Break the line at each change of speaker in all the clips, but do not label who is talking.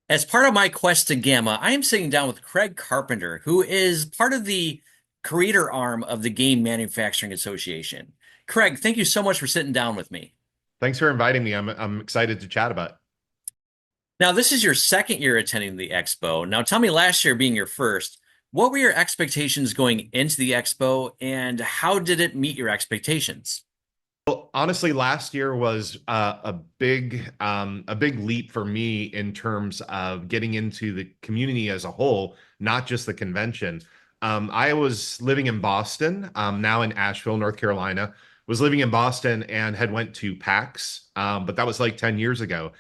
As part of my quest to Gamma, I am sitting down with Craig Carpenter, who is part of the creator arm of the Game Manufacturing Association. Craig, thank you so much for sitting down with me.
Thanks for inviting me. I'm excited to chat about it.
Now, this is your second year attending the expo. Now, tell me, last year being your first, what were your expectations going into the expo, and how did it meet your expectations?
Well, honestly, last year was a big leap for me in terms of getting into the community as a whole, not just the convention. I was living in Boston, now in Asheville, North Carolina. Was living in Boston and had went to PAX, but that was like 10 years ago.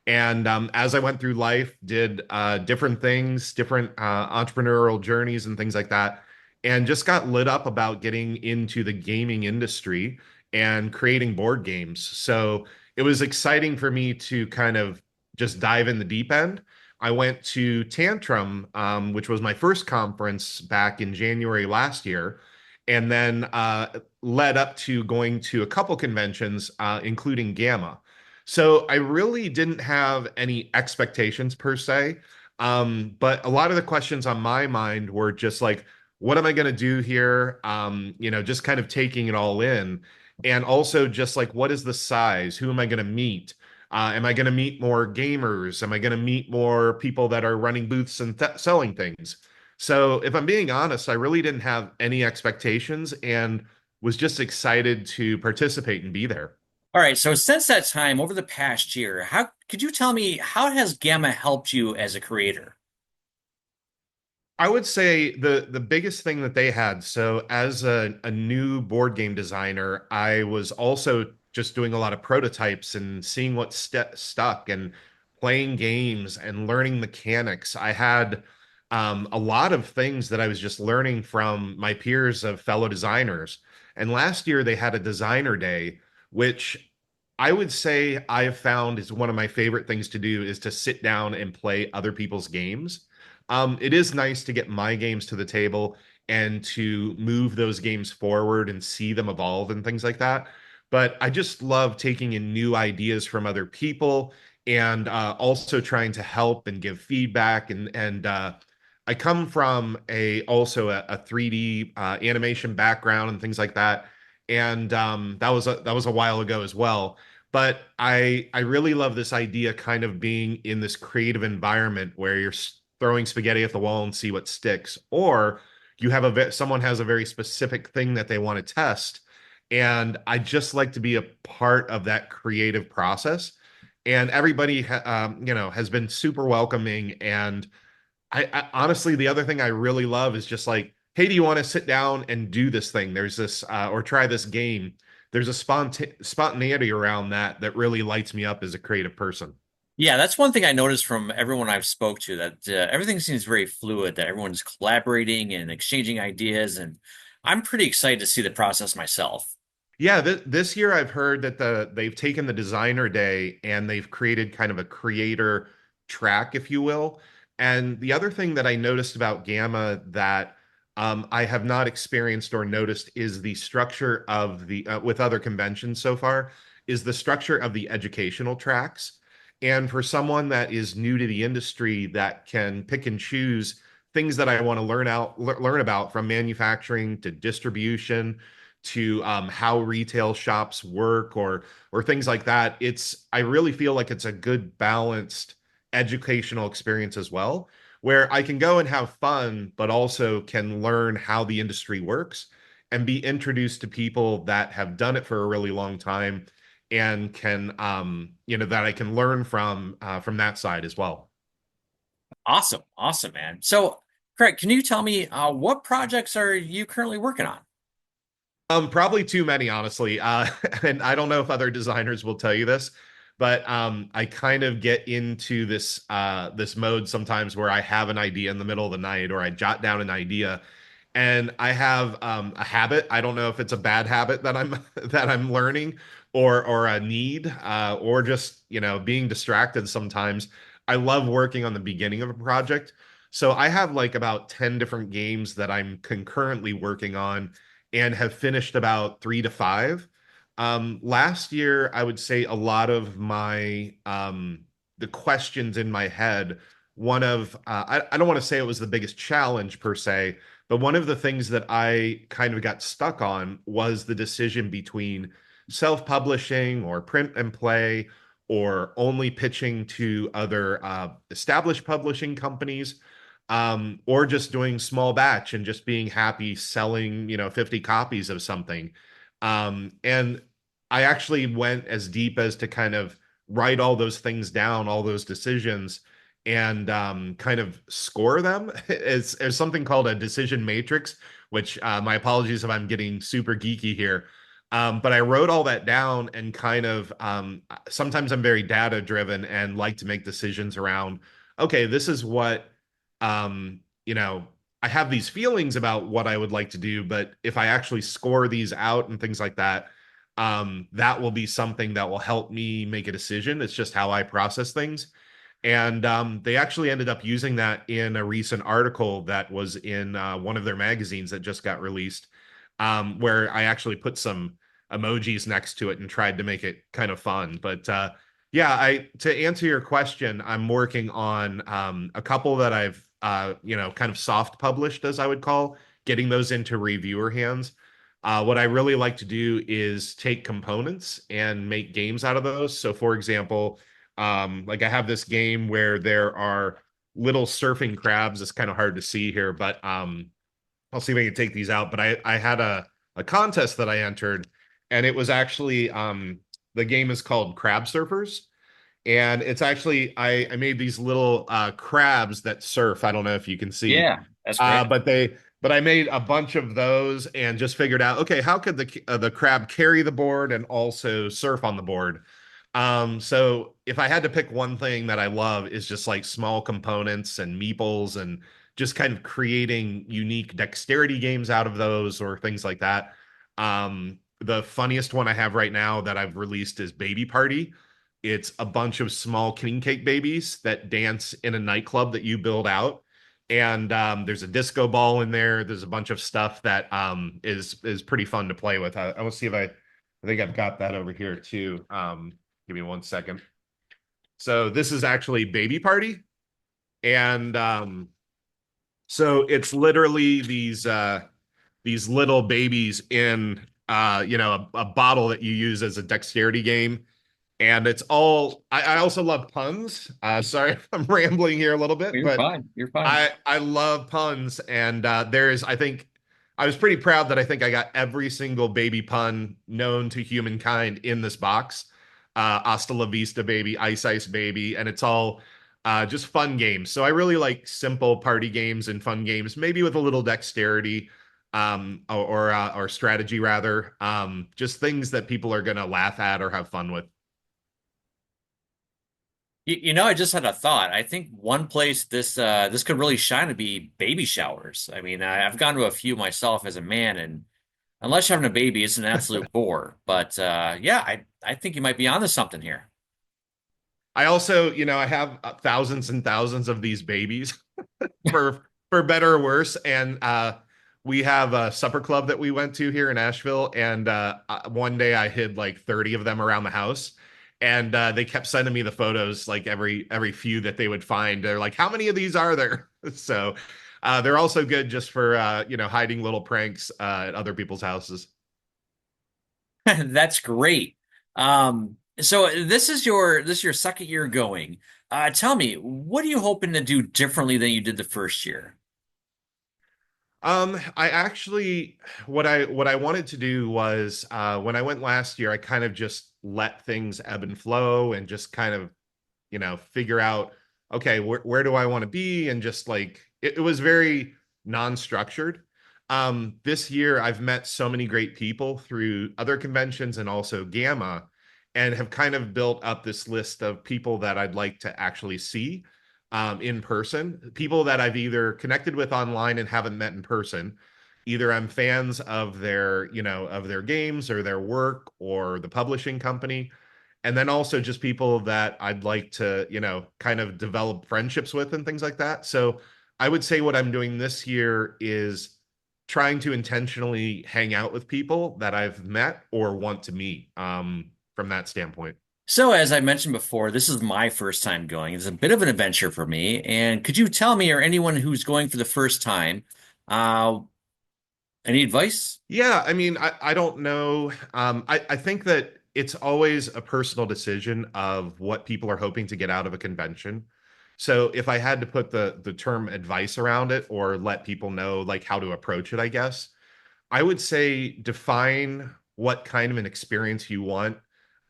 And as I went through life, did different things, different entrepreneurial journeys and things like that, and just got lit up about getting into the gaming industry and creating board games. So it was exciting for me to kind of just dive in the deep end. I went to Tantrum, which was my first conference back in January last year, and then led up to going to a couple conventions, including GAMA. So I really didn't have any expectations per se. But a lot of the questions on my mind were just like, what am I going to do here? Just kind of taking it all in. And also just like, what is the size? Who am I going to meet? Am I going to meet more gamers? Am I going to meet more people that are running booths and selling things? So if I'm being honest, I really didn't have any expectations and was just excited to participate and be there.
All right, so since that time, over the past year, how could you tell me how has Gamma helped you as a creator?
I would say the biggest thing that they had, so as a new board game designer, I was also just doing a lot of prototypes and seeing what stuck and playing games and learning mechanics. I had a lot of things that I was just learning from my peers of fellow designers. And last year they had a designer day, which I would say I've found is one of my favorite things to do is to sit down and play other people's games. It is nice to get my games to the table and to move those games forward and see them evolve and things like that. But I just love taking in new ideas from other people and also trying to help and give feedback. And I come from a 3D animation background and things like that. And that was a while ago as well. But I really love this idea kind of being in this creative environment where you're throwing spaghetti at the wall and see what sticks, or you have someone has a very specific thing that they want to test, and I just like to be a part of that creative process. And everybody, has been super welcoming. And I honestly, the other thing I really love is just like, hey, do you want to sit down and do this thing? There's this, or try this game. There's a spontaneity around that really lights me up as a creative person.
Yeah, that's one thing I noticed from everyone I've spoke to that everything seems very fluid, that everyone's collaborating and exchanging ideas, and I'm pretty excited to see the process myself.
Yeah, this year I've heard that they've taken the designer day and they've created kind of a creator track, if you will. And the other thing that I noticed about Gamma that I have not experienced or noticed is the structure of the with other conventions so far is the structure of the educational tracks. And for someone that is new to the industry that can pick and choose things that I want to learn about from manufacturing to distribution to how retail shops work or things like that. I really feel like it's a good balanced educational experience as well, where I can go and have fun, but also can learn how the industry works and be introduced to people that have done it for a really long time and can that I can learn from that side as well.
Awesome, awesome, man. So, Craig, can you tell me what projects are you currently working on?
Probably too many, honestly. And I don't know if other designers will tell you this, but I kind of get into this mode sometimes where I have an idea in the middle of the night, or I jot down an idea, and I have a habit. I don't know if it's a bad habit that I'm that I'm learning, or a need, or just being distracted sometimes. I love working on the beginning of a project, so I have like about 10 different games that I'm concurrently working on and have finished about 3 to 5. Last year, I would say a lot of my the questions in my head one of I don't want to say it was the biggest challenge per se, but one of the things that I kind of got stuck on was the decision between self-publishing or print and play or only pitching to other established publishing companies, or just doing small batch and just being happy selling, 50 copies of something. And I actually went as deep as to kind of write all those things down, all those decisions, and kind of score them. There's something called a decision matrix, which my apologies if I'm getting super geeky here. But I wrote all that down and kind of sometimes I'm very data driven and like to make decisions around, okay, this is what, I have these feelings about what I would like to do, but if I actually score these out and things like that, that will be something that will help me make a decision. It's just how I process things. And they actually ended up using that in a recent article that was in one of their magazines that just got released, where I actually put some emojis next to it and tried to make it kind of fun. But yeah, I to answer your question, I'm working on a couple that I've kind of soft published, as I would call, getting those into reviewer hands. What I really like to do is take components and make games out of those. So, for example, like I have this game where there are little surfing crabs. It's kind of hard to see here, but I'll see if I can take these out. But I had a contest that I entered, and it was actually the game is called Crab Surfers, and it's actually I made these little crabs that surf. I don't know if you can see,
Yeah, that's great.
but I made a bunch of those and just figured out, okay, how could the crab carry the board and also surf on the board? So if I had to pick one thing that I love is just like small components and meeples and just kind of creating unique dexterity games out of those or things like that. The funniest one I have right now that I've released is Baby Party. It's a bunch of small king cake babies that dance in a nightclub that you build out. And there's a disco ball in there. There's a bunch of stuff that is pretty fun to play with. I will see if I think I've got that over here too. Give me 1 second. So this is actually Baby Party, and so it's literally these little babies in a bottle that you use as a dexterity game, and it's all. I also love puns. Sorry if I'm rambling here a little bit,
You're
but
fine. You're fine.
I love puns, and there's I think I was pretty proud that I think I got every single baby pun known to humankind in this box. Hasta la vista, baby, ice ice, baby, and it's all just fun games. So I really like simple party games and fun games, maybe with a little dexterity, or strategy rather. Just things that people are gonna laugh at or have fun with.
I just had a thought. I think one place this could really shine would be baby showers. I mean, I've gone to a few myself as a man, and unless you're having a baby, it's an absolute bore. But yeah, I think you might be onto something here.
I also, I have thousands and thousands of these babies for better or worse. And we have a supper club that we went to here in Asheville, and one day I hid like 30 of them around the house, and they kept sending me the photos like every few that they would find. They're like, "How many of these are there?" So they're also good just for hiding little pranks at other people's houses.
That's great. So this is your second year going. Tell me, what are you hoping to do differently than you did the first year?
I actually what I wanted to do was when I went last year, I kind of just let things ebb and flow and just kind of, figure out, okay, where do I want to be? And just like it was very non-structured. This year I've met so many great people through other conventions and also GAMA, and have kind of built up this list of people that I'd like to actually see in person, people that I've either connected with online and haven't met in person. Either I'm fans of their games or their work or the publishing company. And then also just people that I'd like to, kind of develop friendships with and things like that. So I would say what I'm doing this year is trying to intentionally hang out with people that I've met or want to meet, from that standpoint.
So, as I mentioned before, this is my first time going. It's a bit of an adventure for me. And could you tell me, or anyone who's going for the first time, uh, any advice?
Yeah, I mean, I don't know. I think that it's always a personal decision of what people are hoping to get out of a convention. So if I had to put the term advice around it or let people know like how to approach it, I guess, I would say define what kind of an experience you want.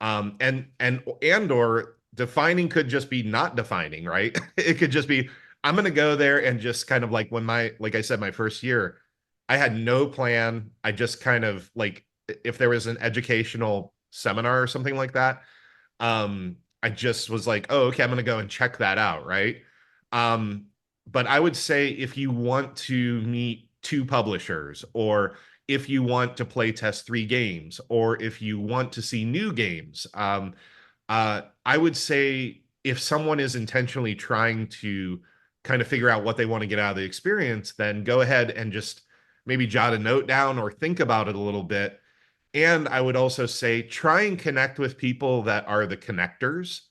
And or defining could just be not defining, right? It could just be I'm gonna go there and just kind of like when my like I said, my first year, I had no plan. I just kind of like if there was an educational seminar or something like that, I just was like, oh, okay, I'm gonna go and check that out, right? Um, but I would say if you want to meet two publishers, or if you want to play test three games, or if you want to see new games, I would say if someone is intentionally trying to kind of figure out what they want to get out of the experience, then go ahead and just maybe jot a note down or think about it a little bit. And I would also say try and connect with people that are the connectors.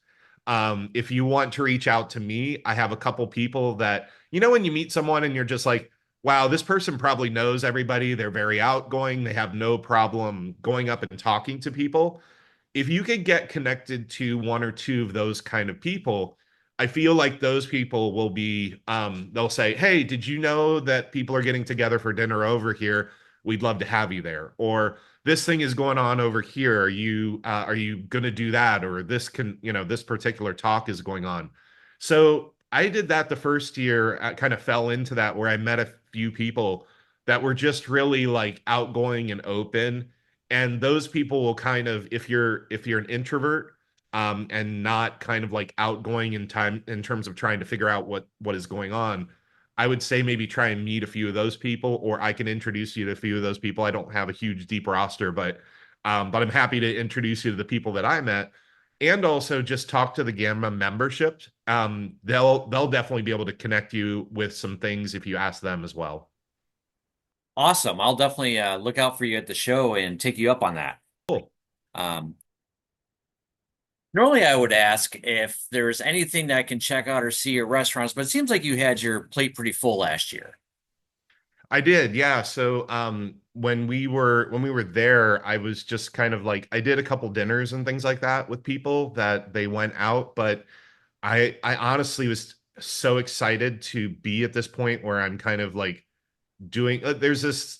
If you want to reach out to me, I have a couple people that, when you meet someone and you're just like, wow, this person probably knows everybody. They're very outgoing. They have no problem going up and talking to people. If you could get connected to one or two of those kind of people, I feel like those people will be, they'll say, hey, did you know that people are getting together for dinner over here? We'd love to have you there. Or this thing is going on over here. Are you going to do that? Or this particular talk is going on. So I did that the first year. I kind of fell into that where I met a few people that were just really like outgoing and open, and those people will kind of if you're an introvert and not kind of like outgoing in time in terms of trying to figure out what is going on, I would say maybe try and meet a few of those people, or I can introduce you to a few of those people. I don't have a huge deep roster, but I'm happy to introduce you to the people that I met, and also just talk to the Gamma membership. They'll definitely be able to connect you with some things if you ask them as well.
Awesome. I'll definitely look out for you at the show and take you up on that.
Cool.
Um, Normally, I would ask if there's anything that I can check out or see at restaurants, but it seems like you had your plate pretty full last year.
I did, yeah. So when we were there, I was just kind of like I did a couple dinners and things like that with people that they went out, but I honestly was so excited to be at this point where I'm kind of like doing there's this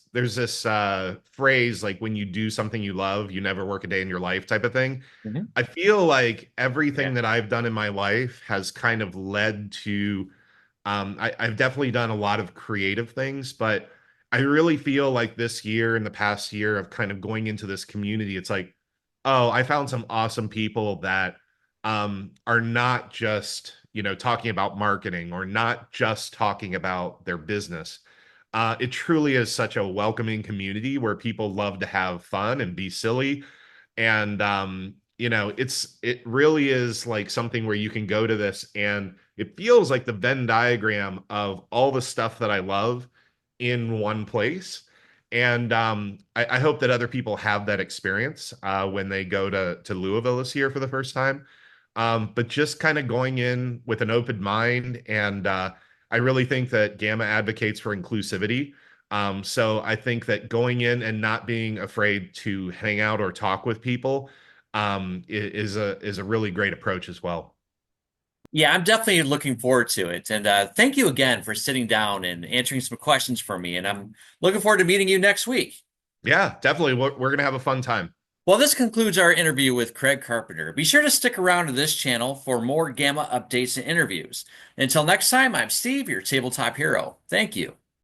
phrase like when you do something you love, you never work a day in your life type of thing.
Mhm.
I feel like
Yeah.
everything that I've done in my life has kind of led to I've definitely done a lot of creative things, but I really feel like this year and the past year of kind of going into this community, it's like, oh, I found some awesome people that are not just, talking about marketing or not just talking about their business. It truly is such a welcoming community where people love to have fun and be silly. And it really is like something where you can go to this and it feels like the Venn diagram of all the stuff that I love in one place. And I hope that other people have that experience when they go to Louisville this year for the first time. But just kind of going in with an open mind, and I really think that Gamma advocates for inclusivity. So I think that going in and not being afraid to hang out or talk with people is a really great approach as well.
Yeah, I'm definitely looking forward to it. And thank you again for sitting down and answering some questions for me. And I'm looking forward to meeting you next week.
Yeah, definitely. We're gonna have a fun time.
Well, this concludes our interview with Craig Carpenter. Be sure to stick around to this channel for more Gamma updates and interviews. Until next time, I'm Steve, your tabletop hero. Thank you.